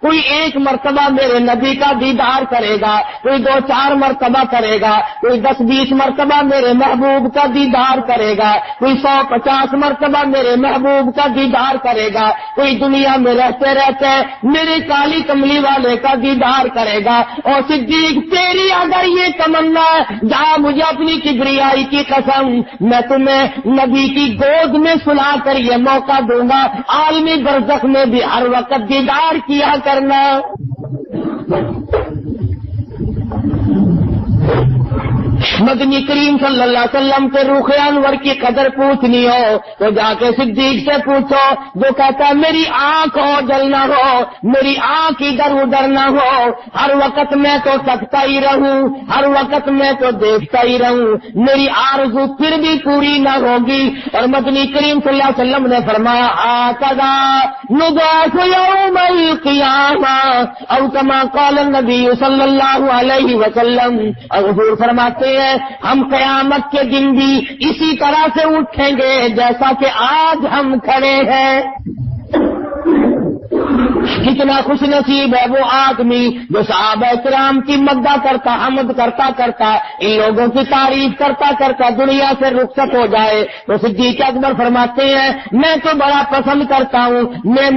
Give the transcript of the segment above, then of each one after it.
کوئی 1 مرتبہ میرے نبی کا دیدار کرے گا، کوئی 2-4 مرتبہ کرے گا، کوئی 10-20 مرتبہ میرے محبوب کا دیدار کرے گا، کوئی 100-50 مرتبہ میرے محبوب کا دیدار کرے گا، کوئی دنیا میں رہتے رہتے میرے کالی کملی والے کا دیدار کرے گا۔ اور صدیق تیری اگر یہ تمنا ہے، جہاں مجھے اپنی کبریائی کی قسم، میں تمہیں نبی کی گود میں سلا کر یہ موقع دوں گا، عالمی برزخ میں بھی ہر وقت دیدار کیا کرنا۔ مدنی کریم صلی اللہ علیہ وسلم کے رخ انور کی قدر پوچھنی ہو تو جا کے صدیق سے پوچھو، جو کہتا ہے میری آنکھ ہو جل نہ ہو، میری آنکھ ادھر ادھر نہ ہو، ہر وقت میں تو تکتا ہی رہوں، ہر وقت میں تو دیکھتا ہی رہوں، میری آرزو پھر بھی پوری نہ ہوگی۔ اور مدنی کریم صلی اللہ علیہ وسلم نے فرمایا آقا نبعث یوم القیامہ او کما قال النبی صلی اللہ علیہ وسلم۔ اور حضور فرماتے ہیں ہم قیامت کے دن بھی اسی طرح سے اٹھیں گے جیسا کہ آج ہم کھڑے ہیں۔ کتنا خوش نصیب ہے وہ آدمی جو صحابہ کرام کی مدح کرتا، حمد کرتا کرتا، ان لوگوں کی تعریف کرتا کرتا دنیا سے رخصت ہو جائے۔ تو صدیق اکبر فرماتے ہیں میں تو بڑا پسند کرتا ہوں،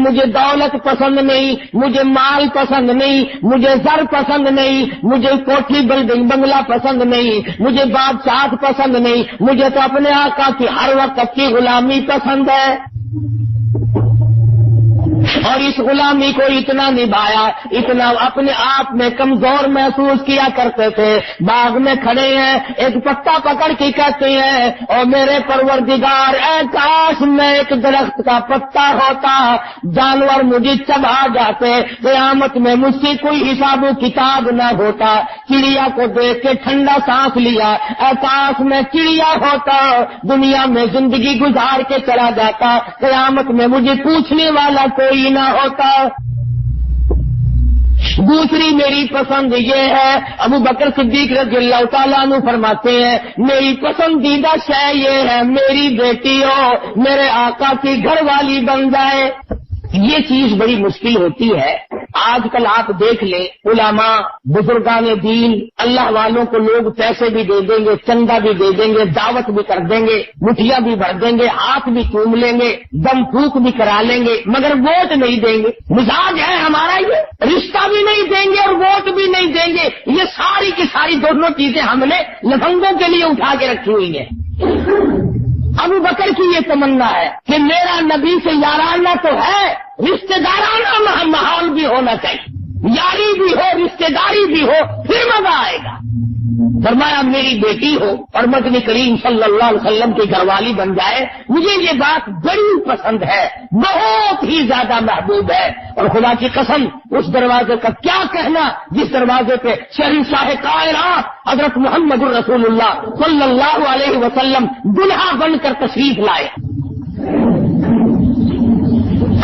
مجھے دولت پسند نہیں، مجھے مال پسند نہیں، مجھے زر پسند نہیں، مجھے کوٹھی بلڈنگ بنگلہ پسند نہیں، مجھے بادشاہت پسند نہیں، مجھے تو اپنے آقا کی ہر وقت کی غلامی پسند ہے۔ اور اس غلامی کو اتنا نبھایا، اتنا اپنے آپ میں کمزور محسوس کیا کرتے تھے۔ باغ میں کھڑے ہیں، ایک پتا پکڑ کے کہتے ہیں اور میرے پروردگار اے کاش میں ایک درخت کا پتا ہوتا، جانور مجھے چبا جاتے، قیامت میں مجھ سے کوئی حساب و کتاب نہ ہوتا۔ چڑیا کو دیکھ کے ٹھنڈا سانس لیا، اے کاش میں چڑیا ہوتا، دنیا میں زندگی گزار کے چلا جاتا، قیامت میں مجھے پوچھنے والا کوئی نہ ہوتا۔ دوسری میری پسند یہ ہے، ابو بکر صدیق رضی اللہ تعالیٰ عنہ فرماتے ہیں میری پسندیدہ شے یہ ہے میری بیٹی ہو میرے آقا کی گھر والی بن جائے۔ یہ چیز بڑی مشکل ہوتی ہے۔ آج کل آپ دیکھ لیں علماء بزرگان دین اللہ والوں کو لوگ پیسے بھی دے دیں گے، چندہ بھی دے دیں گے، دعوت بھی کر دیں گے، مٹھیاں بھی بھر دیں گے، ہاتھ بھی چوم لیں گے، دم پھونک بھی کرا لیں گے، مگر ووٹ نہیں دیں گے۔ مزاج ہے ہمارا یہ، رشتہ بھی نہیں دیں گے اور ووٹ بھی نہیں دیں گے۔ یہ ساری کی ساری دونوں چیزیں ہم نے لفنگوں کے لیے اٹھا کے رکھی ہوئی ہیں۔ ابو بکر کی یہ تمنا ہے کہ میرا نبی سے یارانہ تو ہے، رشتہ دارانہ ماحول بھی ہونا چاہیے، یاری بھی ہو، رشتہ داری بھی ہو، پھر مزہ آئے گا۔ فرمایا میری بیٹی ہو اور مدنی کریم صلی اللہ علیہ وسلم کی گھر والی بن جائے، مجھے یہ بات بڑی پسند ہے، بہت ہی زیادہ محبوب ہے۔ اور خدا کی قسم اس دروازے کا کیا کہنا جس دروازے پہ شہنشاہ کائنات حضرت محمد الرسول اللہ صلی اللہ علیہ وسلم دلہا بن کر تشریف لائے۔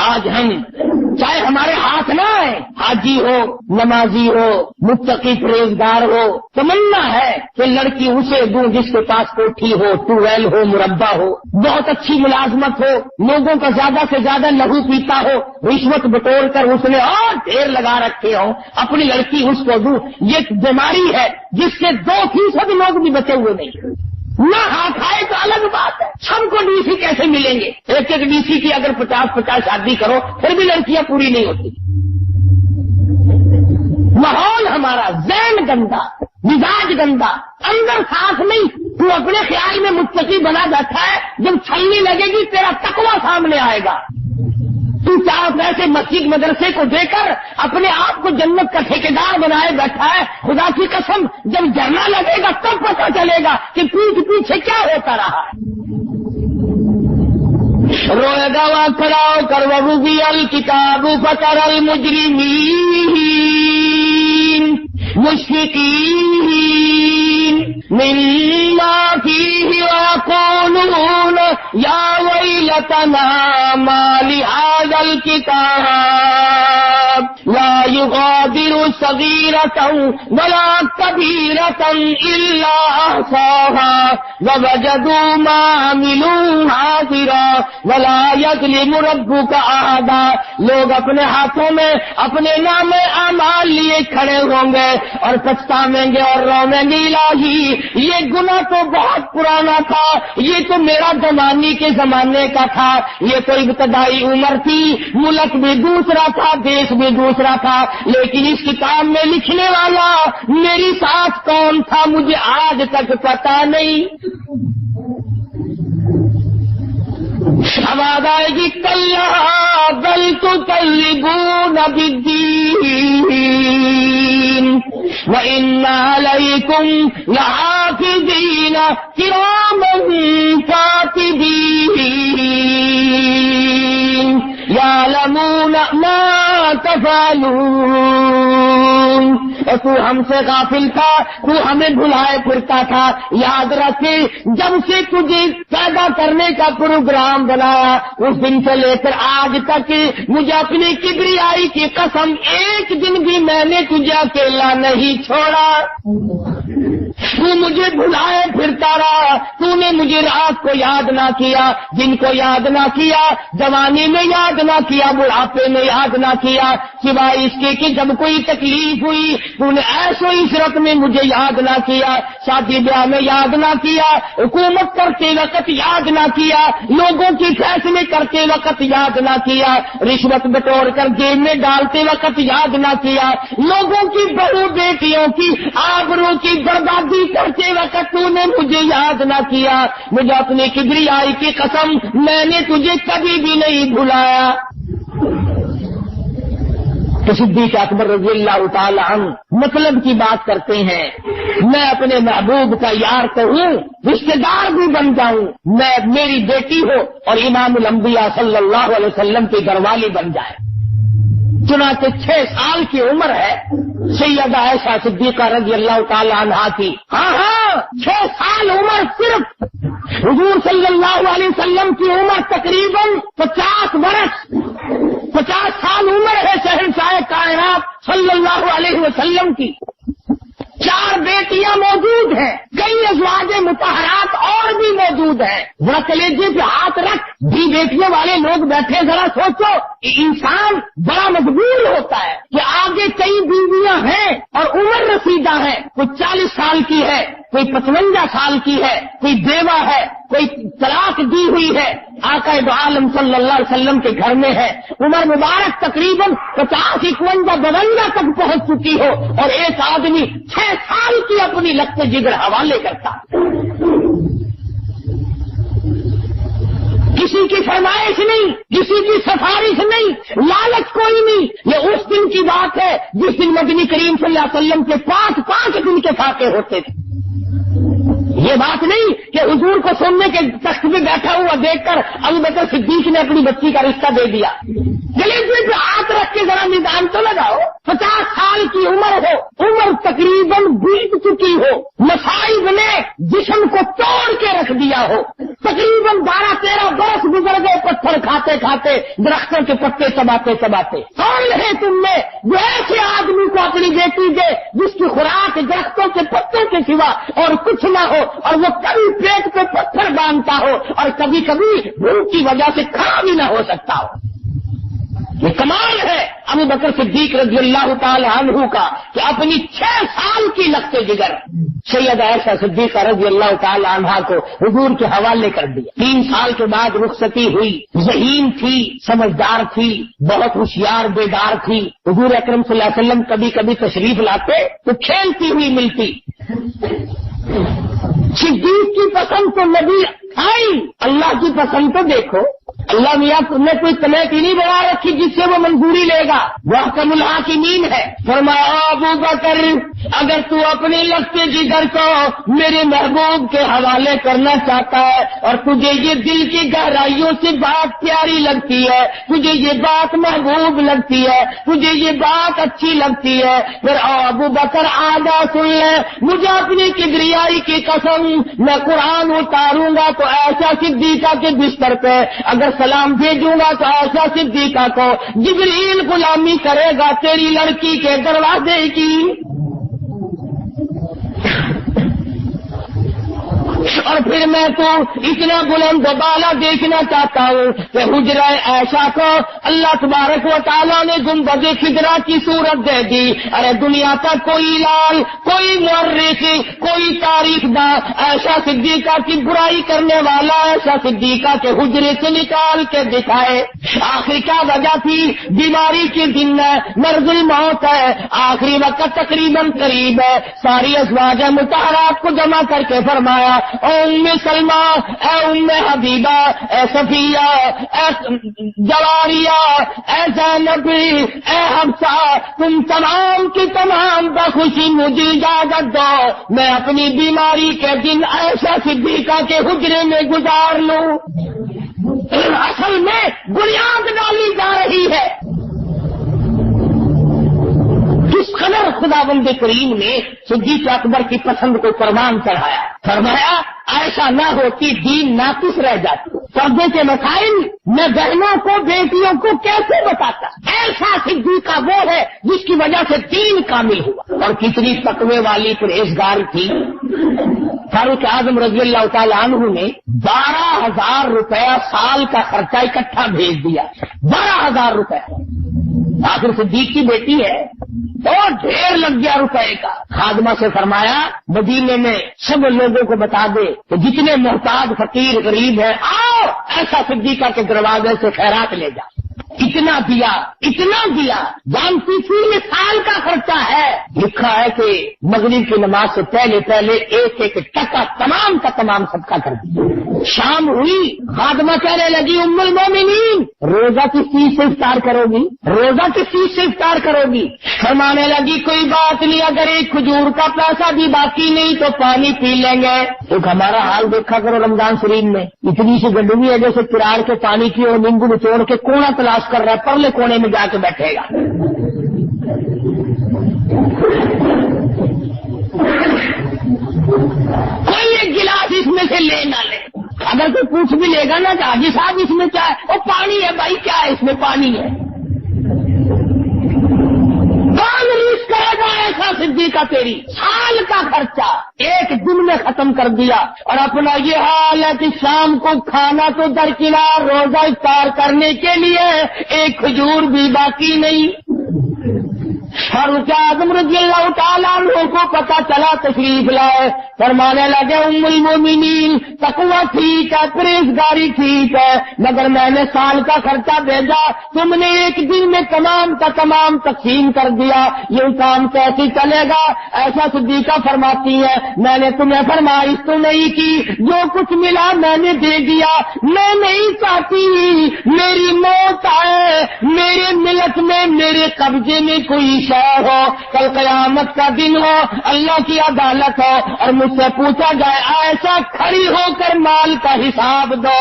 آج ہم چاہے ہمارے ہاتھ نہ آئے، حاجی ہو، نمازی ہو، متقی پرہیزگار ہو، تمنا ہے کہ لڑکی اسے دوں جس کے پاس کوٹھی ہو، ٹویل ہو، مربع ہو، بہت اچھی ملازمت ہو، لوگوں کا زیادہ سے زیادہ لہو پیتا ہو، رشوت بٹور کر اس نے اور ڈھیر لگا رکھے ہوں، اپنی لڑکی اس کو دوں۔ یہ بیماری ہے جس سے 2% لوگ بھی بچے ہوئے نہیں۔ نہ ہاتھ آئے تو الگ بات ہے، سب کو ڈی سی کیسے ملیں گے؟ ایک ڈی سی کی اگر 50 شادی کرو پھر بھی لڑکیاں پوری نہیں ہوتی۔ ماحول ہمارا ذہن گندا، مزاج گندا، اندر سانس نہیں، تو اپنے خیال میں متقی بنا بیٹھا ہے، جب چھلنی لگے گی تیرا تقویٰ سامنے آئے گا۔ تو 4 پیسے مسجد مدرسے کو دے کر اپنے آپ کو جنت کا ٹھیکیدار بنائے بیٹھا ہے، خدا کی قسم جب جھرنا لگے گا تب پتہ چلے گا کہ پیچھے کیا ہوتا رہا ہے۔ روئے گا وا کھڑا ہو کر وَوُضِعَ الْكِتَابُ فَتَرَى الْمُجْرِمِينَ مُشْفِقِينَ مِمَّا فِيهِ وَيَقُولُونَ يَا وَيْلَتَنَا مَا لِهَذَا الْكِتَابِ لَا يُغَادِرُ صَغِيرَةً وَلَا كَبِيرَةً إِلَّا أَحْصَاهَا وَوَجَدُوا مَا عَمِلُوا حَاضِرًا وَلَا يَظْلِمُ رَبُّكَ أَحَدًا لوگ اپنے ہاتھوں میں اپنے نام اعمال لیے کھڑے ہوں گے اور پچھتاویں گے اور رویں گے، الہی یہ گناہ تو بہت پرانا تھا، یہ تو میرا زمانے کے زمانے کا تھا، یہ تو ابتدائی عمر تھی، ملک بھی دوسرا تھا، دیش بھی دوسرا تھا، لیکن اس کتاب میں لکھنے والا میری ساتھ کون تھا مجھے آج تک پتا نہیں۔ آواز آئے گی کلا بل تکذبون بالدین وَإِنَّ عَلَيْكُمْ لَحَافِظِينَ كِرَامًا كَاتِبِينَ يَعْلَمُونَ مَا تَفْعَلُونَ۔ اور تو ہم سے غافل تھا، تو ہمیں بھلائے پھرتا تھا، یاد رکھے جب سے تجھے پیدا کرنے کا پروگرام بنایا اس دن سے لے کر آج تک مجھے اپنی کبریائی کی قسم ایک دن بھی میں نے تجھے اکیلا نہیں چھوڑا، تو مجھے بھلائے پھرتا رہا، تو نے مجھے رات کو یاد نہ کیا، دن کو یاد نہ کیا، جوانی میں یاد نہ کیا، بڑھاپے میں یاد نہ کیا، سوائے اس کے کہ جب کوئی تکلیف ہوئی تو نے ایسو عشرت میں مجھے یاد نہ کیا، شادی بیاہ میں یاد نہ کیا، حکومت کرتے وقت یاد نہ کیا، لوگوں کی فیصلے کرتے وقت یاد نہ کیا، رشوت بٹور کر جیب میں ڈالتے وقت یاد نہ کیا، لوگوں کی بہو بیٹیوں کی آبرو کی بربادی کرتے وقت تو نے مجھے یاد نہ کیا، مجھے اپنی کبریائی کی قسم میں نے تجھے کبھی بھی نہیں بھلایا۔ تو صدیق اکبر رضی اللہ تعالی عنہ مطلب کی بات کرتے ہیں، میں اپنے محبوب کا یار تو ہوں، رشتے دار بھی بن جاؤں، میں میری بیٹی ہو اور امام الانبیاء صلی اللہ علیہ وسلم کی گھر والی بن جائے۔ چنانچہ 6 سال کی عمر ہے سیدہ عائشہ صدیقہ رضی اللہ تعالی عنہا کی، ہاں 6 سال عمر، صرف حضور صلی اللہ علیہ وسلم کی عمر تقریباً 50 برس، 50 سال عمر ہے شہنشاہ کائنات صلی اللہ علیہ وسلم کی۔ 4 بیٹیاں موجود ہیں، کئی ازواج مطہرات اور بھی موجود ہیں۔ ذرا کلیجے پہ ہاتھ رکھ، بھی بیٹیوں والے لوگ بیٹھے، ذرا سوچو، انسان بڑا مجبور ہوتا ہے کہ آگے کئی بیویاں ہیں اور عمر رسیدہ ہے، کوئی 40 سال کی ہے، کوئی 55 سال کی ہے، کوئی بیوہ ہے، کوئی طلاق دی ہوئی ہے، آقا دو عالم صلی اللہ علیہ وسلم کے گھر میں ہے، عمر مبارک تقریباً 50 51 52 تک پہنچ چکی ہو، اور ایک آدمی 6 سال کی اپنی لگت جگر حوالے کرتا، کسی کی فرمائش نہیں، کسی کی سفارش نہیں، لالچ کوئی نہیں۔ یہ اس دن کی بات ہے جس دن مدنی کریم صلی اللہ علیہ وسلم کے 5 دن کے فاقے ہوتے تھے۔ یہ بات نہیں کہ حضور کو سننے کے تخت میں بیٹھا ہوا دیکھ کر ابو بکر صدیق نے اپنی بچی کا رشتہ دے دیا۔ جلیجے پہ ہاتھ رکھ کے ذرا میدان تو لگاؤ، 50 سال کی عمر ہو، عمر تقریباً بیت چکی ہو، مصائب نے جسم کو توڑ کے رکھ دیا ہو، تقریباً 12-13 برس گزر گئے پتھر کھاتے کھاتے، درختوں کے پتے چباتے چباتے۔ کون ہے تم نے جو ایسے آدمی کو اپنی بیٹی دے جس کی خوراک درختوں کے پتوں کے سوا اور کچھ نہ ہو، اور وہ کبھی پیٹ پہ پتھر باندھتا ہو اور کبھی کبھی بھوک کی وجہ سے کھڑا بھی نہ ہو سکتا ہو۔ یہ کمال ہے ابو بکر صدیق رضی اللہ تعالی عنہ کا کہ اپنی 6 سال کی لگتے جگر سیدہ عائشہ صدیقہ رضی اللہ تعالی عنہ کو حضور کے حوالے کر دیا۔ 3 سال کے بعد رخصتی ہوئی، ذہین تھی، سمجھدار تھی، بہت ہوشیار بیدار تھی۔ حضور اکرم صلی اللہ علیہ وسلم کبھی کبھی تشریف لاتے تو کھیلتی ہوئی ملتی۔ صدیق کی پسند تو نبی آئی، اللہ کی پسند تو دیکھو، اللہ میاں نے کوئی کمیٹی نہیں بنا رکھی جس سے وہ منظوری لے گا، وہ حکم الحاکمین ہے۔ فرمایا ابو بکر اگر تو اپنے لگتے جگر کو میرے محبوب کے حوالے کرنا چاہتا ہے اور تجھے یہ دل کی گہرائیوں سے بات پیاری لگتی ہے، تجھے یہ بات محبوب لگتی ہے، تجھے یہ بات اچھی لگتی ہے، پھر ابو بکر آدھا سن لے، مجھے اپنی کبریائی کی قسم میں قرآن اتاروں گا تو ایسا صدیقہ کے بستر پہ، اگر سلام بھیجوں گا تو ایسا صدیقہ کو، جبریل غلامی کرے گا تیری لڑکی کے دروازے کی، اور اور پھر میں تو اتنا بلند و بالا دیکھنا چاہتا ہوں کہ حجرہ عائشہ کو اللہ تبارک و تعالیٰ نے گنبد خضرا کی صورت دے دی. ارے دنیا کا کوئی لال، کوئی مورخ، کوئی تاریخ داں عائشہ صدیقہ کی برائی کرنے والا عائشہ صدیقہ کے حجرے سے نکال کے دکھائے. آخر کیا وجہ تھی؟ بیماری کی دن ہے، مرض الموت ہے، آخری وقت تقریباً قریب ہے. ساری ازواج مطہرات کو جمع کر کے فرمایا، اے ام سلمہ، اے ام حبیبہ، اے صفیہ، اے جواریہ، اے زینب، اے حفصہ، تم تمام کی تمام بخوشی مجھے اجازت دو میں اپنی بیماری کے دن عائشہ صدیقہ کے حجرے میں گزار لوں. اصل میں بنیاد ڈالی جا رہی ہے. کس قدر خداوند کریم نے صدیق اکبر کی پسند کو پروان چڑھایا. فرمایا ایسا نہ ہوتی دین ناقص رہ جاتی. پردے کے مسائل میں بہنوں کو بیٹیوں کو کیسے بتاتا. ایسا صدیقہ وہ ہے جس کی وجہ سے دین کامل ہوا. اور کتنی تقوی والی پرہیزگار تھی. فاروق اعظم رضی اللہ تعالیٰ عنہ نے 12,000 روپیہ سال کا خرچہ اکٹھا بھیج دیا. 12,000 روپیہ. آخر صدیق کی بیٹی ہے اور ڈھیر لگ گیا روپے کا. خادمہ سے فرمایا مدینے میں سب لوگوں کو بتا دے کہ جتنے محتاج فقیر غریب ہیں آؤ ایسا صدیقہ کے دروازے سے خیرات لے جا. اتنا دیا جانتی تھی یہ سال کا خرچہ ہے. لکھا ہے کہ مغرب کی نماز سے پہلے ایک ایک ٹکا تمام کا تمام صدقہ کر دیا. شام ہوئی، خادمہ کہنے لگی ام المومنین روزہ کس چیز سے افطار کرو گی؟ فرمانے لگی کوئی بات نہیں، اگر ایک کھجور کا پیسہ بھی باقی نہیں تو پانی پی لیں گے. تو ہمارا حال دیکھا کرو رمضان شریف میں اتنی سی گندگی ہے جیسے کراڑ کے پانی کی اور نیمبو نچوڑ کے کونا تلاش کر رہا ہے، پرلے کونے میں جا کے بیٹھے گا. کوئی ایک گلاس اس میں سے لے نہ لے. اگر کوئی پوچھ بھی لے گا نا کہ حاجی صاحب اس میں کیا ہے، وہ پانی ہے بھائی. کیا ہے اس میں؟ پانی ہے. کون ریس کرے گا ایسا صدیقہ؟ تیری سال کا خرچہ ایک دن میں ختم کر دیا. اور اپنا یہ حال ہے کہ شام کو کھانا تو درکنار، روزہ افطار کرنے کے لیے ایک کھجور بھی باقی نہیں. فاروق اعظم رضی اللہ تعالیٰ عنہ کو پتا چلا، تشریف لائے. فرمانے لگے ام المومنین تقوی ٹھیک ہے، پرہیزگاری ٹھیک ہے، مگر میں نے سال کا خرچہ بھیجا، تم نے ایک دن میں تمام کا تمام تقسیم کر دیا. یہ کام کیسے چلے گا؟ ایسا صدیقہ فرماتی ہے میں نے تمہیں فرمائش تو نہیں کی، جو کچھ ملا میں نے دے دیا. میں نہیں چاہتی میری موت آئے، میرے ملک میں میرے قبضے میں کوئی شے ہو، کل قیامت کا دن ہو، اللہ کی عدالت ہو اور مجھ سے پوچھا جائے ایسا کھڑی ہو کر مال کا حساب دو.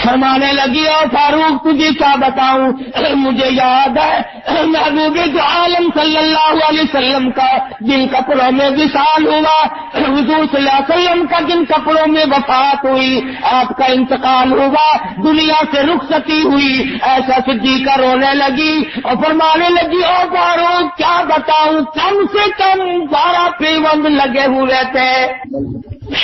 فرمانے لگی اور فاروق تجھے کیا بتاؤں، مجھے یاد ہے محبوب جو عالم صلی اللہ علیہ وسلم کا جن کپڑوں میں وصال ہوا، حضور صلی اللہ علیہ وسلم کا جن کپڑوں میں وفات ہوئی، آپ کا انتقال ہوا، دنیا سے رخصتی ہوئی. ایسا صدیقہ رونے لگی اور فرمانے لگی او فاروق کیا بتاؤں، کم سے کم 12 پیوند لگے ہوئے تھے.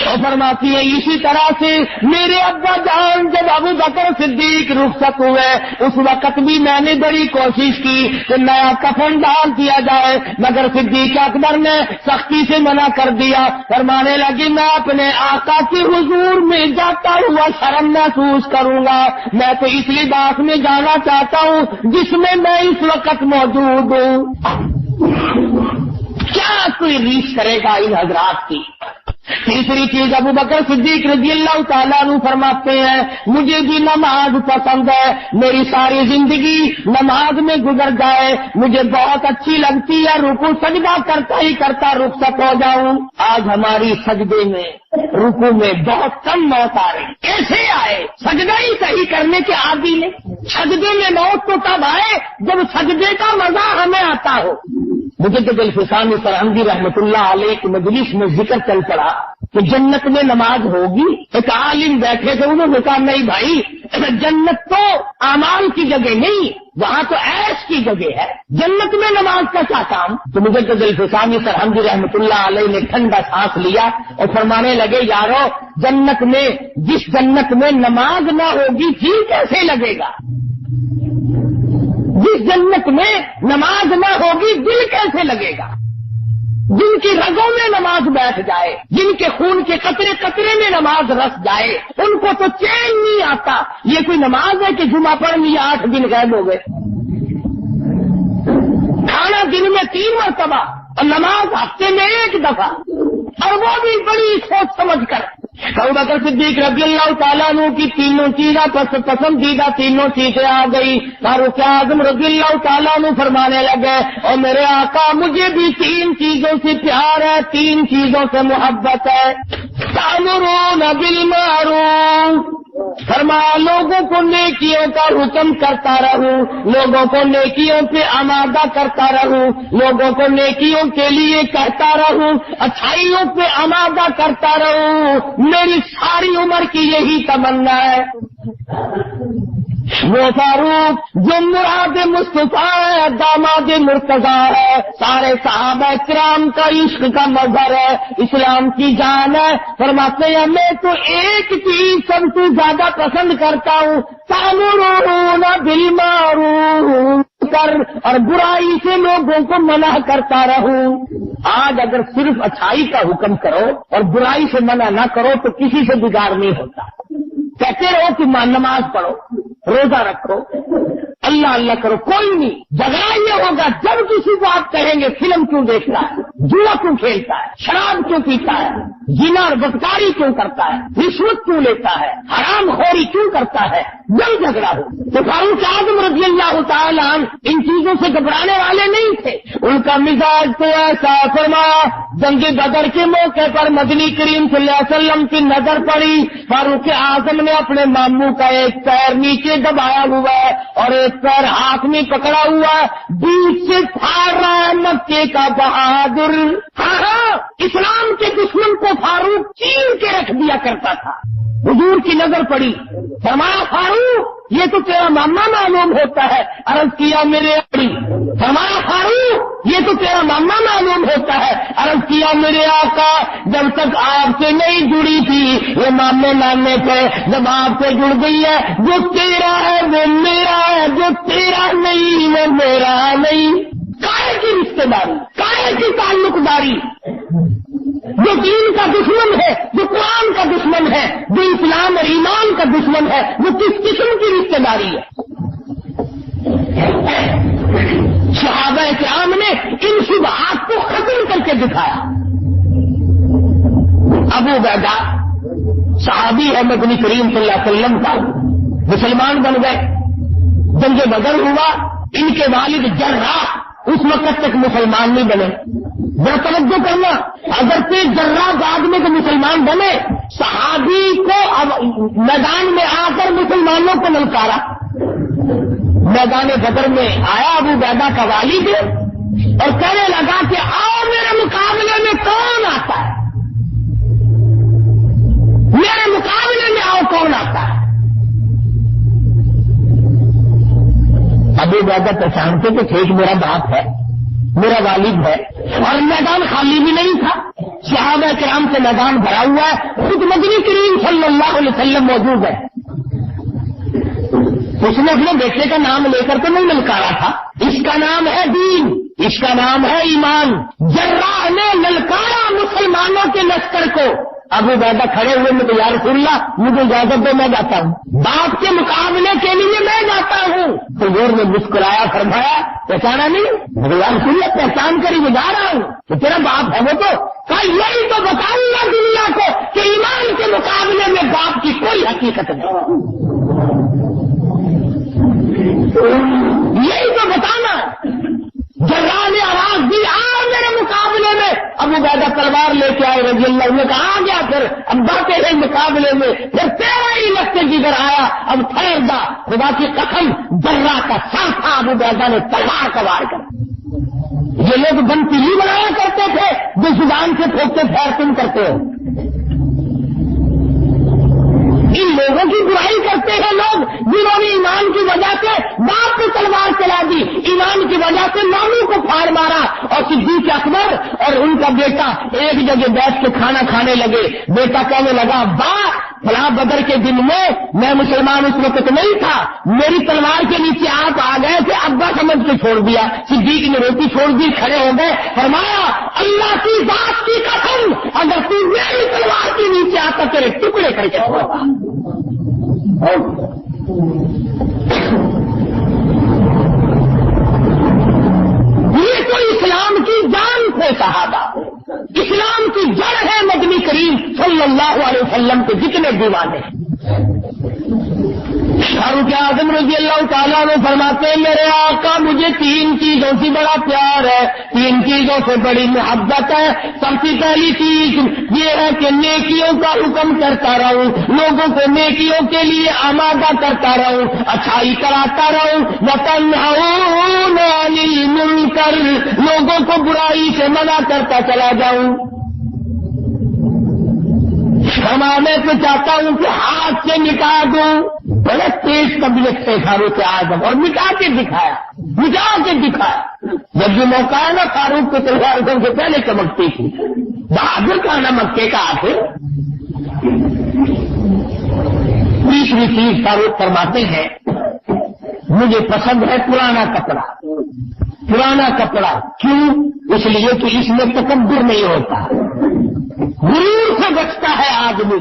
اور فرماتی ہے اسی طرح سے میرے ابا جان جب ابو بکر صدیق رخصت ہوئے اس وقت بھی میں نے بڑی کوشش کی کہ نیا کفن ڈال دیا جائے، مگر صدیق اکبر نے سختی سے منع کر دیا. فرمانے لگی میں اپنے آقا کی حضور میں جاتا ہوا شرم محسوس کروں گا. میں تو اس لباس میں جانا چاہتا ہوں جس میں میں اس وقت موجود ہوں. کیا کوئی ریس کرے گا ان حضرات کی؟ تیسری چیز ابو بکر صدیق رضی اللہ تعالیٰ عنہ فرماتے ہیں مجھے بھی نماز پسند ہے، میری ساری زندگی نماز میں گزر جائے، مجھے بہت اچھی لگتی ہے، رکوع سجدہ کرتا ہی کرتا رخصت ہو جاؤں. آج ہماری سجدے میں رکوع میں بہت کم موت آ رہی. کیسے آئے؟ سجدہ ہی صحیح کرنے کے عادی نے. سجدے میں موت تو تب آئے جب سجدے کا مزہ ہمیں آتا ہو. مجھے تو دلفسانی سرہندی رحمت اللہ علیہ کی مجلس میں ذکر چل پڑا کہ جنت میں نماز ہوگی. ایک عالم بیٹھے تھے، انہوں نے کہا نہیں بھائی، جنت تو اعمال کی جگہ نہیں، وہاں تو عیش کی جگہ ہے۔ جنت میں نماز کا کیا کام؟ تو مجدد الفسانی سرہندی رحمۃ اللہ علیہ نے ٹھنڈا سانس لیا اور فرمانے لگے، یارو جنت میں، جس جنت میں نماز نہ ہوگی جی کیسے لگے گا؟ جس جنت میں نماز نہ ہوگی دل کیسے لگے گا؟ جن کی رگوں میں نماز بیٹھ جائے، جن کے خون کے قطرے قطرے میں نماز رس جائے، ان کو تو چین نہیں آتا۔ یہ کوئی نماز ہے کہ جمعہ پڑھ لیا 8 دن غائب ہو گئے؟ کھانا دن میں 3 مرتبہ اور نماز ہفتے میں 1 دفعہ، اور وہ بھی بڑی سوچ سمجھ کر۔ ابو بکر صدیق رضی اللہ تعالیٰ عنہ کی تینوں چیزیں پسندیدہ تینوں چیزیں آ گئی۔ فاروق اعظم رضی اللہ تعالیٰ عنہ فرمانے لگے، اور میرے آقا مجھے بھی 3 چیزوں سے پیار ہے، 3 چیزوں سے محبت ہے۔ تأمرون بالمعروف، فرمایا لوگوں کو نیکیوں کا حکم کرتا رہوں، لوگوں کو نیکیوں پہ آمادہ کرتا رہوں، لوگوں کو نیکیوں کے لیے کہتا رہوں، اچھائیوں پہ آمادہ کرتا رہوں، میری ساری عمر کی یہی تمنا ہے۔ وہ فاروق جو مراد مصطفیٰ ہے، داماد مرتضیٰ ہے، سارے صحابہ کرام کا عشق کا مظہر ہے، اسلام کی جان ہے۔ فرماتے ہیں میں تو ایک چیز سب سے زیادہ پسند کرتا ہوں، تأمرون بالمعروف، اور برائی سے لوگوں کو منع کرتا رہوں۔ آج اگر صرف اچھائی کا حکم کرو اور برائی سے منع نہ کرو تو کسی سے بگاڑ نہیں ہوتا۔ کہتے رہو کہ نماز پڑھو، روزہ رکھو، اللہ اللہ کرو، کوئی نہیں۔ جھگڑا یہ ہوگا جب کسی کو آپ کہیں گے فلم کیوں دیکھتا ہے، جوا کیوں کھیلتا ہے، شراب کیوں پیتا ہے، زنا اور بدکاری کیوں کرتا ہے، رشوت کیوں لیتا ہے، حرام خوری کیوں کرتا ہے، جب جھگڑا ہو۔ تو فاروق اعظم رضی اللہ تعالیٰ عنہ ان چیزوں سے گھبرانے والے نہیں تھے، ان کا مزاج تو ایسا۔ فرمایا جنگ بدر کے موقع پر مدنی کریم صلی اللہ علیہ وسلم کی نظر پڑی، فاروق اعظم نے اپنے ماموں کا ایک پیر نیچے دبایا ہوا ہے اور ایک پیر ہاتھ میں پکڑا ہوا ہے، بیچ سے پھاڑ رہا ہے مکے کا بہادر۔ ہاں اسلام کے دشمن کو فاروق چیر کے رکھ دیا کرتا تھا۔ حضور کی نظر پڑی، فرمایا فاروق یہ تو تیرا ماما معلوم ہوتا ہے۔ عرض کیا میرے آقا، فرمایا فاروق یہ تو تیرا ماما معلوم ہوتا ہے۔ عرض کیا میرے آقا جب تک آپ سے نہیں جڑی تھی یہ مامے نانے تھے، جب آپ سے جڑ گئی ہے جو تیرا ہے وہ میرا ہے، جو تیرا نہیں وہ میرا نہیں۔ کائے کی رشتے داری، کائے کی تعلق داری، جو دین کا دشمن ہے، جو قرآن کا دشمن ہے، جو اسلام اور ایمان کا دشمن ہے، وہ کس قسم کی رشتے داری ہے؟ صحابہ کرام نے ان شبہات کو ختم کر کے دکھایا۔ ابو عبیدہ صحابی ہے مدنی کریم صلی اللہ علیہ وسلم کا، مسلمان بن گئے، جنگ بدر ہوا، ان کے والد جراح اس وقت تک مسلمان نہیں بنے۔ ذرا توجہ کرنا، اگر سے جراح بعد میں تو مسلمان بنے، صحابی کو اب میدان میں آ کر مسلمانوں کو للکارا۔ میدان بدر میں آیا ابو عبیدہ کا والد اور کہنے لگا کہ آؤ میرے مقابلے میں کون آتا ہے، میرے مقابلے میں آؤ کون آتا ہے۔ ابو عبیدہ پہچانتے کہ ٹھیک میرا باپ ہے، میرا والد ہے، اور میدان خالی بھی نہیں تھا، صحابہ کرام سے میدان بھرا ہوا ہے، خود مدنی کریم صلی اللہ علیہ وسلم موجود ہے۔ اس نے اپنے بیٹے کا نام لے کر تو نہیں للکارا تھا، اس کا نام ہے دین، اس کا نام ہے ایمان۔ جراح نے للکارا مسلمانوں کے لشکر کو۔ ابو عبیدہ کھڑے ہوئے میں تو یا رسول اللہ مجھے اجازت دو میں جاتا ہوں، باپ کے مقابلے کے لیے میں جاتا ہوں۔ حضور نے مسکرایا، فرمایا پہچانا نہیں؟ یا رسول اللہ پہچان کر ہی جا رہا ہوں، تو تیرا باپ ہے وہ تو کہا یہی تو بتاؤں گا دنیا کو کہ ایمان کے مقابلے میں باپ کی کوئی حقیقت نہیں، یہی تو بتانا۔ جراح نے آواز دی آ میرے مقابلے میں، ابو عبیدہ تلوار لے کے آئے رضی اللہ عنہ، کہا آ گیا پھر اب بڑھتے ہیں مقابلے میں، پھر تیرا ہی لشکر جدھر آیا اب ٹھہر جا، خدا کی قسم جراح کا سر تھا ابو عبیدہ نے تلوار کا وار کر۔ یہ لوگ بنتیلی بنایا کرتے تھے جو زبان سے پھونکتے پھیر تم کرتے ہو، ان لوگوں کی برائی کرتے ہیں لوگ جنہوں نے ایمان کی بیٹا ایک جگہ بیٹھ کے کھانا کھانے لگے. بیٹا کہنے لگا باپ فلاں بدر کے دن میں مسلمان اس وقت نہیں تھا, میری تلوار کے نیچے آپ آ گئے تھے, ابا سمجھ کے چھوڑ دیا. صدیق نے روٹی چھوڑ دی, کھڑے ہو گئے, فرمایا اللہ کی ذات کی قسم اگر تو میری تلوار کے نیچے آتا تیرے ٹکڑے کر کے چھوڑا. یہ تو اسلام کی جان تھے صحابہ, اسلام کی جڑ ہے مدنی کریم صلی اللہ علیہ وسلم کے جتنے دیوانے. فاروق اعظم رضی اللہ تعالیٰ نے فرماتے ہیں میرے آقا مجھے 3 چیزوں سے بڑا پیار ہے, 3 چیزوں سے بڑی محبت ہے. سب سے پہلی چیز یہ ہے کہ نیکیوں کا حکم کرتا رہوں, لوگوں کو نیکیوں کے لیے آمادہ کرتا رہوں, اچھائی کراتا رہوں. وَتَنْهَوْنَ عَنِ الْمُنْكَرِ, لوگوں کو برائی سے منع کرتا چلا جاؤں. میں تو چاہتا ہوں کہ ہاتھ سے مٹا دوں. بڑے تیز طبیعت سے فاروق اعظم, اور مٹا کے دکھایا. جب یہ موقع ہے نا فاروق کی تلوار سب سے پہلے چمکتی تھی. بہادر کا نا مکے کا آخر. تیسری چیز فاروق فرماتے ہیں مجھے پسند ہے پرانا کپڑا. پرانا کپڑا کیوں؟ اس لیے کہ اس میں تکبر نہیں ہوتا, غرور سے بچتا ہے آدمی.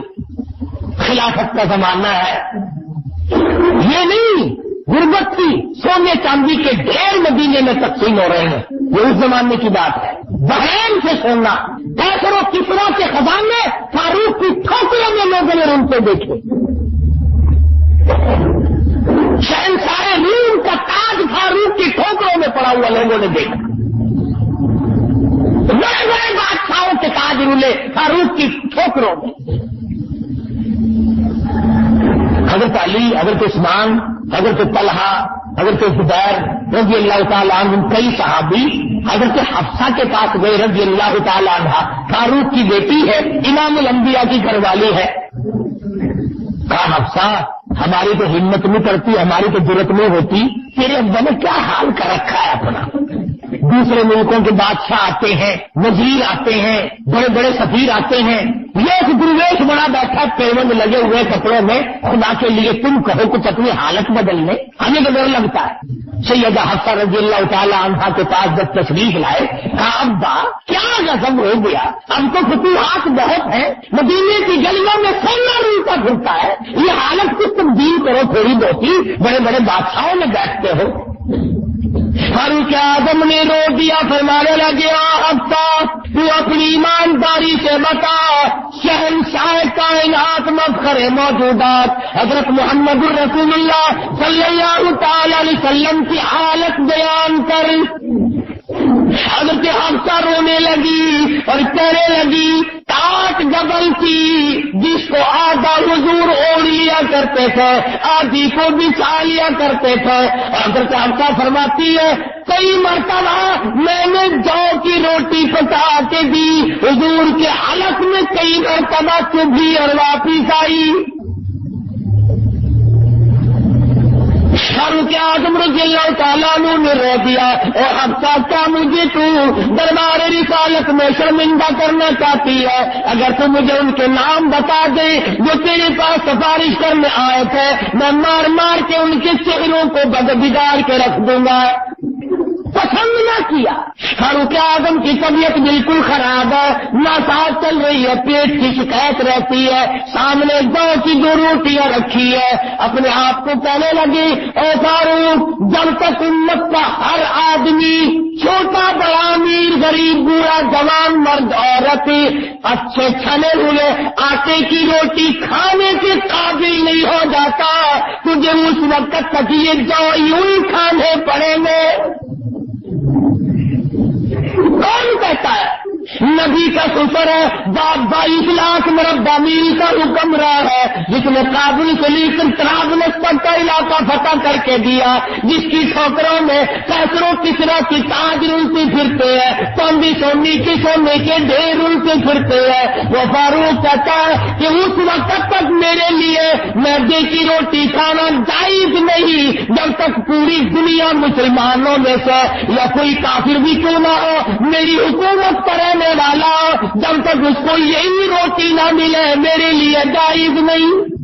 خلافت کا زمانہ ہے, یہ نہیں غربت کی سونے چاندی کے ڈھیر مدینے میں تقسیم ہو رہے ہیں. یہ اس زمانے کی بات ہے. بہن سے سونا, کیسر و کسرا کے خزانے فاروق کی ٹھوکروں میں لوگوں نے ان کو دیکھے. شہنشاہ روم کا تاج فاروق کی ٹھوکروں میں پڑا ہوا لوگوں نے دیکھا. بڑے بڑے بادشاہوں کے تاج رولے فاروق کی ٹھوکروں میں. حضرت علی, حضرت عثمان, حضرت طلحہ, حضرت زبیر رضی اللہ تعالیٰ عنہ, کئی صحابی حضرت حفصہ کے پاس گئے رضی اللہ تعالیٰ عنہ. فاروق کی بیٹی ہے, امام الانبیاء کی گھر والی ہے. کہا حفصہ ہماری تو ہمت نہیں کرتی, ہماری تو جرت نہیں ہوتی, تیرے ابا نے کیا حال کر رکھا ہے اپنا. دوسرے ملکوں کے بادشاہ آتے ہیں, وزیر آتے ہیں, بڑے بڑے سفیر آتے ہیں, یہ درویش بڑا بیٹھا پیوند لگے ہوئے کپڑوں میں, خدا کے لیے تم کہو کچھ اپنی حالت بدلنے, ہمیں تو ڈر لگتا ہے. سیدہ حفصہ رضی اللہ تعالیٰ عنہا کے پاس جب تشریف لائے, کہا ابا کیا غضب ہو گیا, اب تو فتوحات بہت ہیں, مدینے کی گلیوں میں سونا روتا پھرتا ہے, یہ حالت کچھ تبدیل کرو تھوڑی بہتی, بڑے بڑے بادشاہوں میں بیٹھتے ہو. فاروق اعظم نے رو دیا, فرمانے لگے حفصہ تو اپنی ایمانداری سے بتا, شہنشاہ کائنات مفخر موجودات حضرت محمد رسول اللہ صلی اللہ تعالی علیہ وسلم کی حالت بیان کر. حضرت حفصہ رونے لگی اور کہنے لگی ٹاٹ جبل کی جس کو آدھا حضور اوڑھ لیا کرتے تھے, آدھی کو بچھا لیا کرتے تھے. حضرت حفصہ فرماتی ہے کئی مرتبہ میں نے جو کی روٹی پکا کے دی, حضور کے حلق میں کئی مرتبہ چبھی اور واپس آئی. فاروق اعظم رضی اللہ تعالیٰ عنہ نے رو دیا, اور حفصہ کیا مجھے تو دربار رسالت میں شرمندہ کرنا چاہتی ہے؟ اگر تو مجھے ان کے نام بتا دے جو تیرے پاس سفارش کرنے آئے تھے, میں مار مار کے ان کے چہروں کو بگاڑ کے رکھ دوں گا. پسند نہ کیا. فاروق اعظم کی طبیعت بالکل خراب ہے, ناساز چل رہی ہے, پیٹ کی شکایت رہتی ہے, سامنے 2 کی 2 روٹیاں رکھی ہے. اپنے آپ کو کہنے لگی اے فاروق, جب تک امت کا ہر آدمی چھوٹا بڑا امیر غریب بوڑھا جوان مرد عورت اچھے چھنے ہوئے آٹے کی روٹی کھانے کے قابل نہیں ہو جاتا, تجھے اس وقت تک یہ جو یوں کھانے پڑیں گے. کون کہتا ہے؟ نبی کا شکر ہے 22 لاکھ مربع میل کا حکم رہا ہے, جس نے کابل سے لے کر طرابلس تک کا علاقہ فتح کر کے دیا, جس کی ٹھوکروں میں کیسروں کسرا کی تاج رلتے پھرتے ہیں, چاندی سونی کے سونے کے ڈھیر رلتے پھرتے ہیں. وہ فاروق کہتا ہے کہ اس وقت تک میرے لیے میدے کی روٹی کھانا جائز نہیں جب تک پوری دنیا مسلمانوں میں سے یا کوئی کافر بھی کیوں نہ ہو میری حکومت پر رہنے والا ہو، جب تک اس کو یہی روٹی نہ ملے میرے لیے جائز نہیں۔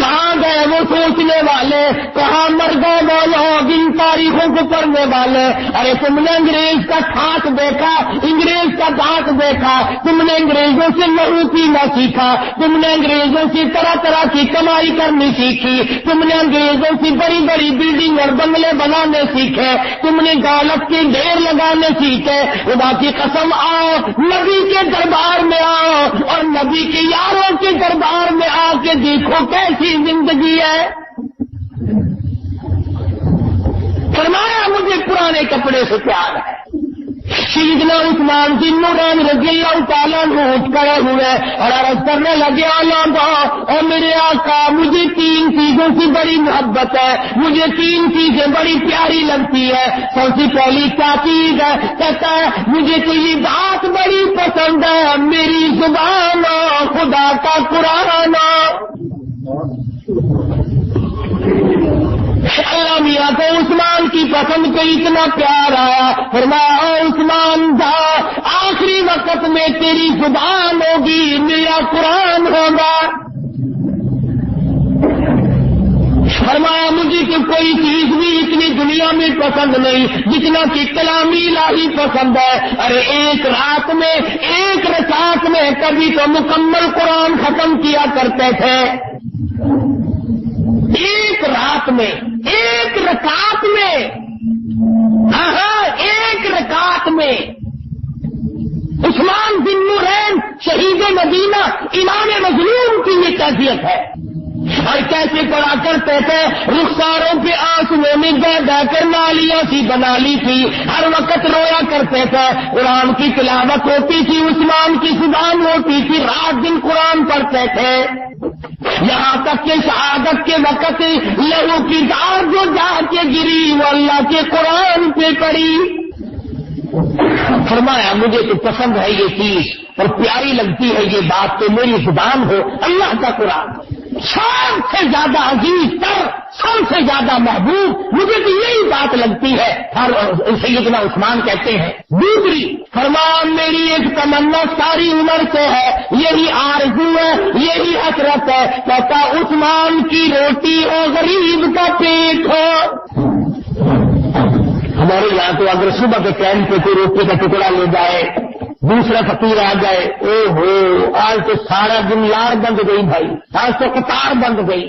کہاں گئے وہ سوچنے والے، کہاں مر گئے وہ لوگ ان تاریخوں کو پڑھنے والے؟ ارے تم نے انگریز کا ہاتھ دیکھا، انگریز کا دانت دیکھا، تم نے انگریزوں سے لہو پینا سیکھا، تم نے انگریزوں سے طرح طرح کی کمائی کرنی سیکھی، تم نے انگریزوں سے بڑی بڑی بلڈنگ اور بنگلے بنانے سیکھے، تم نے دولت کے ڈھیر لگانے سیکھے۔ خدا کی قسم آؤ نبی کے دربار میں آؤ اور نبی کے یاروں کے دربار میں آ کے دیکھو کیسی زندگی ہے۔ فرمایا مجھے پرانے کپڑے سے پیار ہے۔ سیدنا عثمان بن نورین رضی اللہ تعالیٰ عنہ اٹھ کھڑے ہوئے اور عرض کرنے لگے اور میرے آقا مجھے 3 چیزوں کی بڑی محبت ہے، مجھے 3 چیزیں بڑی پیاری لگتی ہے۔ سب سے پہلی کیا چیز ہے؟ کہتا ہے مجھے تو یہ بات بڑی پسند ہے، میری زبان خدا کا قرآن۔ اللہ میاں کو عثمان کی پسند کو اتنا پیار آیا، فرمایا عثمان جا آخری وقت میں تیری زبان ہوگی، میرا قرآن ہوگا۔ فرمایا مجھے کہ کوئی چیز بھی اتنی دنیا میں پسند نہیں جتنا کہ کلامی الہی پسند ہے۔ ارے ایک رات میں ایک رکعت میں کبھی تو مکمل قرآن ختم کیا کرتے تھے، ایک رات میں ایک رکعت میں، ایک رکعت میں۔ عثمان بن نورین شہید مدینہ امام مظلوم کی یہ کیفیت ہے، اور کیسے پڑھا کرتے تھے، رخساروں پہ آنسوؤں میں بہ بہ کر نالیاں سی بنا لی تھی، ہر وقت رویا کرتے تھے، قرآن کی تلاوت ہوتی تھی، عثمان کی زبان ہوتی تھی، رات دن قرآن پڑھتے تھے، یہاں تک کہ شہادت کے وقت لہو کی دھار جو جا کے گری وہ اللہ کے قرآن پہ پڑی۔ فرمایا مجھے تو پسند ہے یہ چیز اور پیاری لگتی ہے یہ بات کہ میری زبان ہو اللہ کا قرآن، سب سے زیادہ عزیز تر، سب سے زیادہ محبوب مجھے تو یہی بات لگتی ہے۔ سیدنا عثمان کہتے ہیں دوسری، فرمایا میری ایک تمنا ساری عمر سے ہے، یہی آرزو ہے، یہی حسرت ہے، کہتا عثمان کی روٹی اور غریب کا پیٹ ہو۔ ہمارے یہاں تو اگر صبح کے ٹائم پہ کوئی روٹی کا ٹکڑا لے جائے، دوسرا فقیر آ جائے، او ہو آج تو سارا دن لار بند گئی بھائی، آج تو قطار بند گئی۔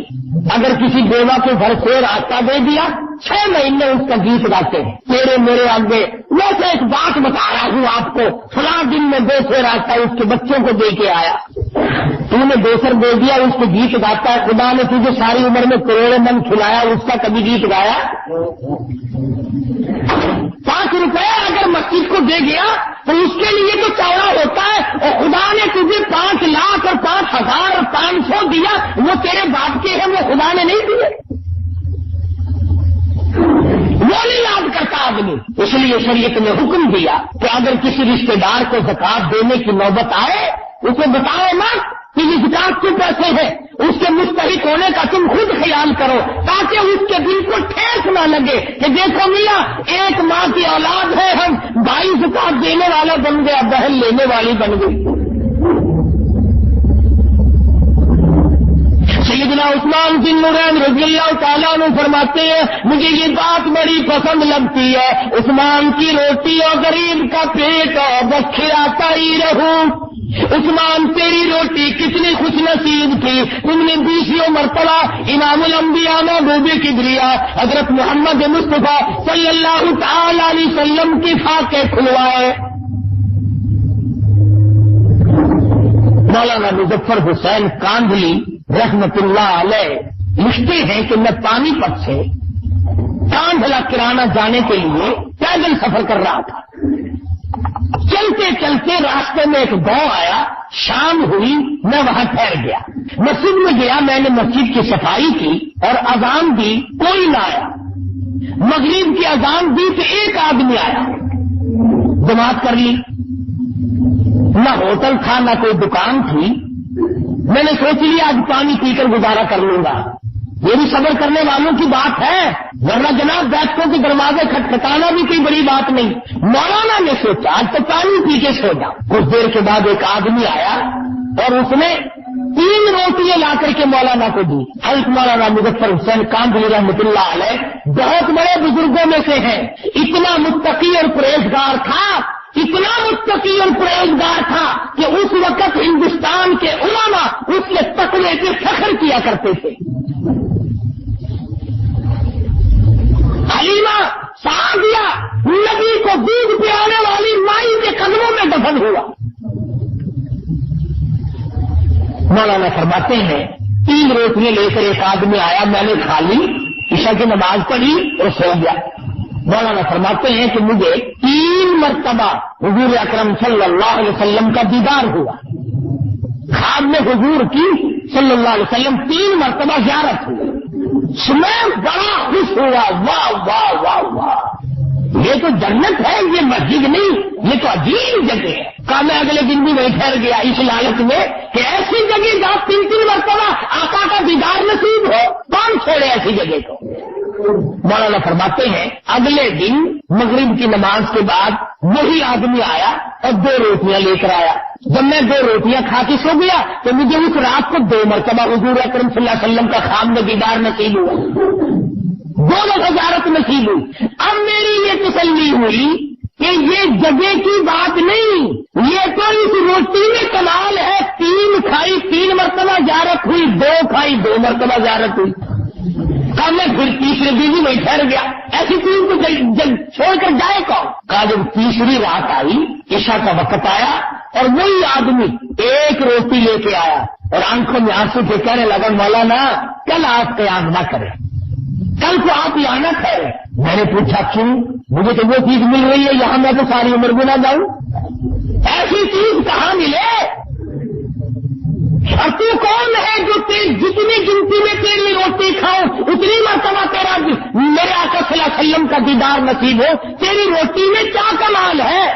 اگر کسی بیوہ کے گھر سے راستہ دے دیا 6 مہینے اس کا گیت گاتے ہیں تیرے میرے آگے۔ ویسے ایک بات بتا رہا ہوں آپ کو، فلاں دن میں 2 سے راستہ اس کے بچوں کو دے کے آیا، تم نے 2 سر دے دیا، اس کو گیت گاتا ہے، خدا نے تجھے ساری عمر میں کروڑوں من کھلایا، اس کا کبھی گیت گایا؟ 5 روپے اگر مسجد کو دے گیا تو اس کے لیے تو چوڑا ہوتا ہے، اور خدا نے تجھے 5 لاکھ اور 5,000 اور 500 دیا، وہ تیرے باپ کے ہیں، وہ خدا نے نہیں دیے، وہ نہیں یاد کرتا آدمی۔ اس لیے شریعت نے حکم دیا کہ اگر کسی رشتے دار کو زکات دینے کی نوبت آئے اسے بتاؤ مت کہ یہ زکات کے پیسے ہیں، اس کے مستحق ہونے کا تم خود خیال کرو تاکہ اس کے دل کو ٹھیس نہ لگے کہ دیکھو میاں ایک ماں کی اولاد ہے، ہم بھائی زکات دینے والا بن گیا، بہن لینے والی بن گئی۔ سیدنا عثمان بن نورین رضی اللہ تعالیٰ عنہ فرماتے ہیں مجھے یہ بات بڑی پسند لگتی ہے، عثمان کی روٹی اور غریب کا پیٹ بس کھلاتا ہی رہوں۔ عثمان تیری روٹی کتنی خوش نصیب تھی، تم نے 20 مرتبہ امام الانبیاء محبوب کبریا حضرت محمد مصطفیٰ صلی اللہ تعالی علیہ وسلم کی فاقے کھلوائے۔ مولانا مظفر حسین کاندھلی رحمت اللہ علیہ لکھتے ہیں کہ میں پانی پت سے کاندھلا کرانا جانے کے لیے پیدل سفر کر رہا تھا، چلتے چلتے راستے میں ایک گاؤں آیا، شام ہوئی، میں وہاں ٹھہر گیا، مسجد میں گیا، میں نے مسجد کی صفائی کی اور اذان دی، کوئی نہ آیا، مغرب کی اذان دی تو ایک آدمی آیا، جماعت کر لی، نہ ہوٹل تھا نہ کوئی دکان تھی، میں نے سوچ لیا آج پانی پی کر گزارا کر لوں گا. یہ بھی صبر کرنے والوں کی بات ہے، ورنہ جناب بیٹھوں کے دروازے کھٹکھٹانا بھی کوئی بڑی بات نہیں. مولانا نے سوچا آج تو پانی پی کے سو جاؤں. کچھ دیر کے بعد ایک آدمی آیا اور اس نے 3 روٹیاں لا کر کے مولانا کو دی. حضرت مولانا مظفر حسین کاندھلی رحمۃ اللہ علیہ بہت بڑے بزرگوں میں سے ہیں. اتنا متقی اور پرہیزگار تھا، اتنا متقی اور پرہیزگار تھا کہ اس وقت ہندوستان کے علماء اس کے تقوی پہ فخر کیا کرتے تھے. حلیمہ سعدیہ نبی کو دودھ پلانے والی مائی کے قدموں میں دفن ہوا. مولانا فرماتے ہیں 3 روٹیاں لے کر ایک آدمی آیا، میں نے کھا لی، عشاء کی نماز پڑھی اور سو گیا. مولانا فرماتے ہیں کہ مجھے 3 مرتبہ حضور اکرم صلی اللہ علیہ وسلم کا دیدار ہوا. خواب میں حضور کی صلی اللہ علیہ وسلم 3 مرتبہ زیارت ہوئی. میں بڑا خوش ہوا. واہ واہ واہ واہ، یہ تو جنت ہے، یہ مسجد نہیں، یہ تو عجیب جگہ ہے. کہا میں اگلے دن بھی وہیں ٹھہر گیا اس لالچ میں کہ ایسی جگہ جہاں 3 مرتبہ آقا کا دیدار نصیب ہو، کون چھوڑے ایسی جگہ کو. مولانا فرماتے ہیں اگلے دن مغرب کی نماز کے بعد وہی آدمی آیا اور 2 روٹیاں لے کر آیا. جب میں 2 روٹیاں کھا کے سو گیا تو مجھے اس رات کو 2 مرتبہ حضور اکرم صلی اللہ علیہ وسلم کا خواب میں دیدار نصیب ہوا، 2 زیارت نصیب ہوئی. اب میری یہ تسلی ہوئی کہ یہ جگہ کی بات نہیں، یہ تو اس روٹی میں کمال ہے. 3 کھائی 3 مرتبہ زیارت ہوئی، 2 کھائی 2 مرتبہ زیارت ہوئی. کہا میں پھر تیسرے دن ہی میں ٹھہر گیا، ایسی چیز کو چھوڑ کر جائے کون. کہا جب تیسری رات آئی، عشاء کا وقت آیا اور وہی آدمی 1 روٹی لے کے آیا اور آنکھوں میں آنسو سے کہنے لگا مولانا کل آپ قیام نہ کریں، کل کو آپ یہاں نہ ٹھہرے. میں نے پوچھا کیوں؟ مجھے تو وہ چیز مل رہی ہے یہاں، میں تو ساری عمر بھی نہ جاؤں. ایسی چیز کہاں ملے؟ اور تو کون ہے جو جتنی گنتی میں تیری روٹی کھاؤ اتنی مرتبہ تیرا میرے آقا صلی اللہ علیہ وسلم کا دیدار نصیب ہو؟ تیری روٹی میں کیا کمال ہے؟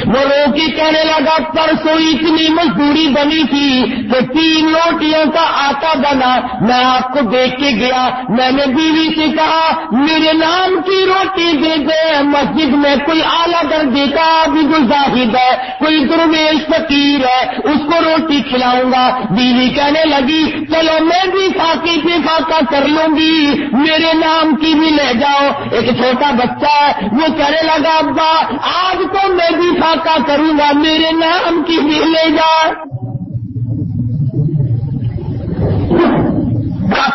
وہ روٹی کہنے لگا پرسوں اتنی مزدوری بنی تھی کہ 3 روٹیوں کا آٹا بنا. میں آپ کو دیکھ کے گیا، میں نے بیوی سے کہا میرے نام کی روٹی دے دے. مسجد میں کوئی اعلیٰ درجے کا عابد زاہد ہے، کوئی درویش فقیر ہے، اس کو روٹی کھلاؤں گا. بیوی کہنے لگی چلو میں بھی فاقے پہ فاقہ کر لوں گی، میرے نام کی بھی لے جاؤ. ایک چھوٹا بچہ ہے وہ کہنے لگا ابا آج تو میں بھی فاقہ کروں گا، میرے نام کی بھی لے جا.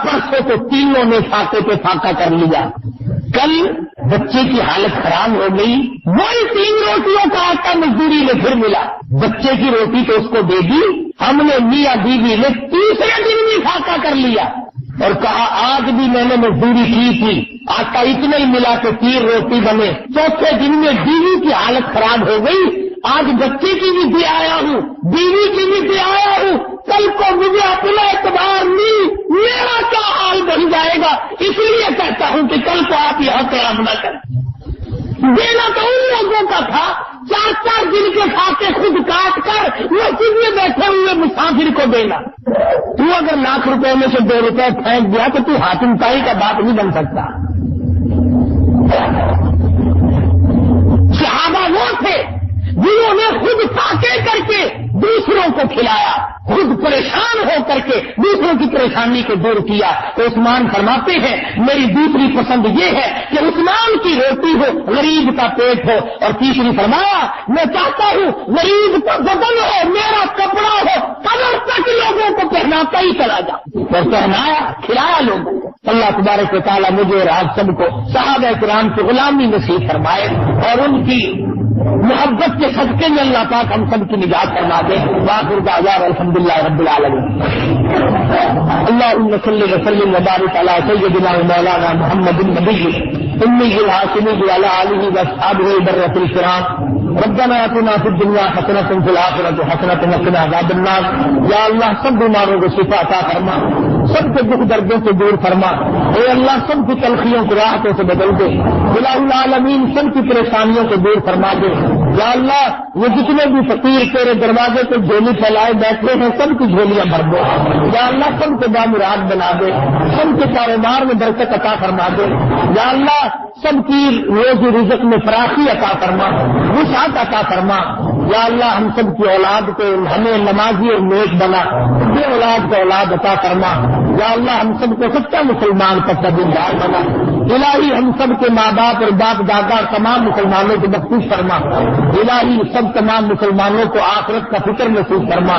پرسوں تو تینوں نے فاقے پہ فاقہ کر لیا. کل بچے کی حالت خراب ہو گئی، وہی 3 روٹیوں کا آٹا مزدوری میں پھر ملا. بچے کی روٹی تو اس کو دے دی، ہم نے میاں بیوی نے تیسرے دن بھی فاقہ کر لیا اور کہا آج بھی میں نے مزدوری کی تھی، آٹا اتنا ہی ملا کہ 3 روٹی بنے. چوتھے دن میں بیوی کی حالت خراب ہو گئی، آج بچے کی بھی دے آیا ہوں، بیوی کی بھی دے آیا ہوں، کل کو مجھے اپنا اعتبار نہیں، میرا کیا حال بن جائے گا. اس لیے کہتا ہوں کہ کل کو آپ یہاں قیام نہ کریں. دینا تو ان لوگوں کا تھا 4 دن کے فاقے خود کاٹ کر مسجد میں بیٹھے ہوئے مسافر کو دینا. تو اگر لاکھ روپے میں سے 2 روپے پھینک دیا تو حاتم تائی کا باپ نہیں بن سکتا. صحابہ وہ تھے جنہوں نے خود فاقے کر کے دوسروں کو کھلایا، خود پریشان ہو کر کے دوسروں کی پریشانی کو دور کیا. تو عثمان فرماتے ہیں میری دوسری پسند یہ ہے کہ عثمان کی روٹی ہو، غریب کا پیٹ ہو. اور تیسری فرمایا میں چاہتا ہوں غریب کا بدن ہو، میرا کپڑا ہو، قبر تک لوگوں کو پہناتا ہی چلا جاؤ. اور پہنایا، کھلایا لوگوں کو. اللہ تبارک و تعالیٰ مجھے اور آپ سب کو صحابہ کرام کی غلامی نصیب فرمائے اور ان کی محبت کے صدقے میں اللہ پاک ہم سب کی نجات فرما دے. وآخر دعوانا الحمدللہ رب العالمین. اللہم صلی وسلم وبارک علی سیدنا مولانا محمد النبی امی الہاشمی وعلی آلہ واصحابہ برۃ الکرام. ربنا آتنا فی الدنیا حسنۃ وفی الآخرۃ حسنۃ وقنا عذاب النار. یا اللہ سب بیماروں کو شفا عطا فرما، سب کے دکھ دردوں سے دور فرما، اے اللہ سب کی تلخیوں کو راحتوں سے بدل دے، الہ العالمین سب کی پریشانیوں کو دور فرما دے، یا اللہ وہ جتنے بھی فقیر تیرے دروازے پہ جھولی پھیلائے بیٹھے ہیں سب کی جھولیاں بھر دے، یا اللہ سب کو بامراد بنا دے، سب کے کاروبار میں برکت عطا فرما دے، یا اللہ سب کی روزی رزق میں فراخی عطا فرما، وسعت عطا فرما، یا اللہ ہم سب کی اولاد کو ہمیں نمازی اور نیک بنا، بے اولاد کو اولاد عطا فرما، یا اللہ ہم سب کو سچا مسلمان سچا دیندار بنا، الہی ہم سب کے ماں باپ اور باپ دادا تمام مسلمانوں کو بخشش فرما، الہی سب تمام مسلمانوں کو آخرت کا فکر نصیب فرما،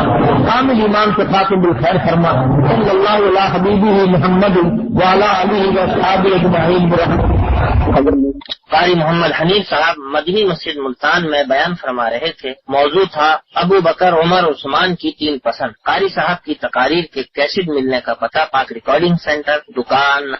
کامل ایمان کے خاتم بالخیر فرما، صلی اللہ علیہ حبیبہ محمد وعلی آلہ واصحابہ اجمعین برحمتہ۔ قاری محمد حنیف صاحب مدنی مسجد ملتان میں بیان فرما رہے تھے، موضوع تھا ابو بکر عمر عثمان کی 3 پسند۔ قاری صاحب کی تقاریر کے کیسٹ ملنے کا پتہ: پاک ریکارڈنگ سینٹر، دکان